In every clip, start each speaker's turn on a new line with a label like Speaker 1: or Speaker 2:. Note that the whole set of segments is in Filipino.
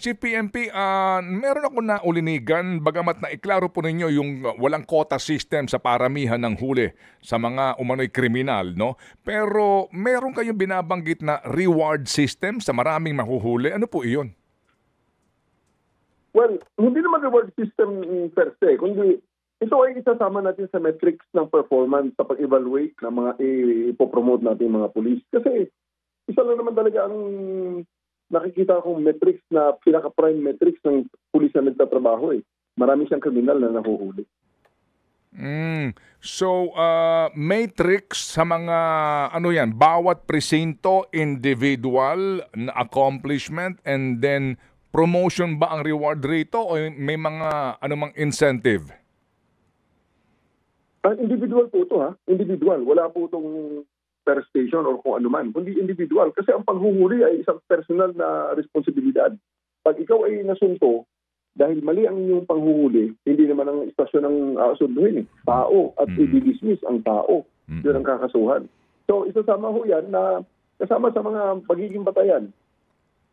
Speaker 1: Chief PNP, meron ako na ulinigan, bagamat na iklaro po ninyo yung walang quota system sa paramihan ng huli sa mga umano'y kriminal, no? Pero meron kayong binabanggit na reward system sa maraming mahuhuli. Ano po iyon?
Speaker 2: Well, hindi naman reward system per se, kundi ito ay isasama natin sa metrics ng performance sa pag-evaluate ng mga ipopromote natin mga police. Kasi isa lang naman talaga ang nakikita kong metrics na pinaka-prime metrics ng pulis na nagtatrabaho. Marami siyang kriminal na nahuhuli.
Speaker 1: So, matrix sa mga, ano yan, bawat presinto, individual na accomplishment, and then promotion ba ang reward rito o may mga anumang incentive?
Speaker 2: Individual po ito, ha? Individual. Wala po itong per station or kung ano man, kundi individual. Kasi ang panghuhuli ay isang personal na responsibilidad. Pag ikaw ay nasunto, dahil mali ang inyong panghuhuli, hindi naman ang istasyon ang asunduhin. Tao at i-dismiss ang tao. Yun ang kakasuhan. So isasama ho yan na kasama sa mga pagiging batayan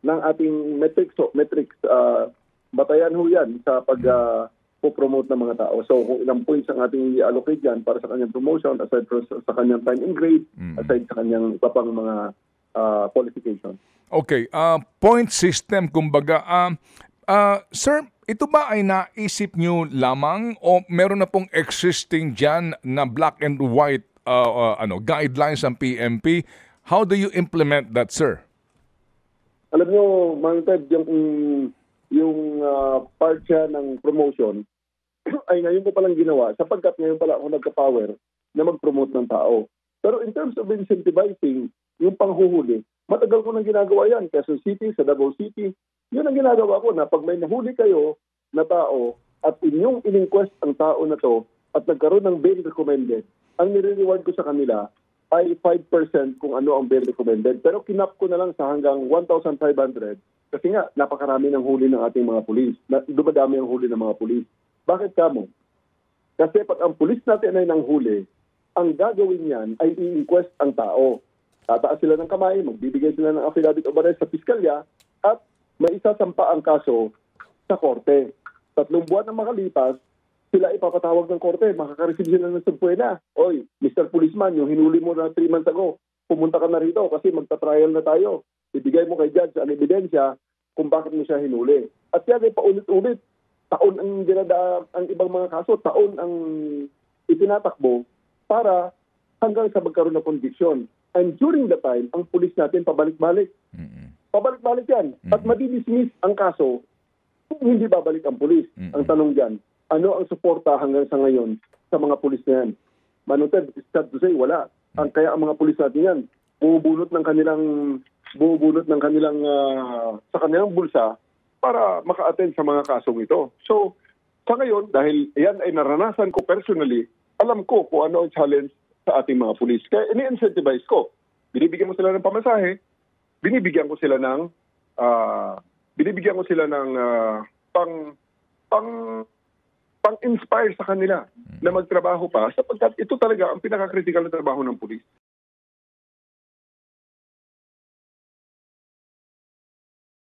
Speaker 2: ng ating metrics. Batayan ho yan sa pag-promote ng mga tao. So kung ilang points ang ating i-allocate yan para sa kanyang promotion, aside sa kanyang time and grade, aside sa kanyang iba pang mga qualification.
Speaker 1: Okay, point system kumbaga. Sir, ito ba ay naisip nyo lamang o meron na pong existing dyan na black and white guidelines ng PNP? How do you implement that, sir?
Speaker 2: Alam nyo, Mang Ted, yung part siya ng promotion ay ngayon ko palang ginawa sapagkat ngayon pala ako nagka-power na mag-promote ng tao. Pero in terms of incentivizing, yung panghuhuli, matagal ko nang ginagawa yan. Quezon City, sa Davao City, yun ang ginagawa ko na pag may nahuli kayo na tao at inyong in-inquest ang tao na to at nagkaroon ng bail recommended, ang nire-reward ko sa kanila ay 5% kung ano ang bail recommended. Pero kinap ko na lang sa hanggang 1,500 kasi nga napakarami ng huli ng ating mga pulis. Dumadami ang huli ng mga pulis. Bakit kamo? Kasi pag ang pulis natin ay nanghuli, ang gagawin niyan ay i-inquest ang tao. Tataas sila ng kamay, magbibigay sila ng affidavit of arrest sa piskalya at may isasampa ang kaso sa korte. 3 buwan na makalipas, sila ipapatawag ng korte, makaka-receive sila ng subpoena. Oy, Mr. Policeman, yung hinuli mo na 3 months ago, pumunta ka na rito kasi magta-trial na tayo. Ibigay mo kay judge ang ebidensya kung bakit mo siya hinuli. At yan ay paulit-ulit. Taon ang ang ibang mga kaso, taon ang itinatakbo para hanggang sa magkaroon ng conviction. And during the time, ang pulis natin pabalik-balik. Pabalik-balik yan. At madidismiss ang kaso kung hindi babalik ang pulis. Ang tanong dyan, ano ang suporta hanggang sa ngayon sa mga pulis na yan? Manuted, sad to say, wala. Kaya ang mga pulis natin yan, bubunot ng kanilang sa kanilang bulsa para maka-attend sa mga kasong ito. So, sa ngayon, dahil yan ay naranasan ko personally, alam ko kung ano ang challenge sa ating mga pulis. Kaya ini-incentivize ko. Binibigyan mo sila ng pamasahe, binibigyan ko sila ng pang-inspire sa kanila na magtrabaho pa sapagkat ito talaga ang pinaka-critical na trabaho ng pulis.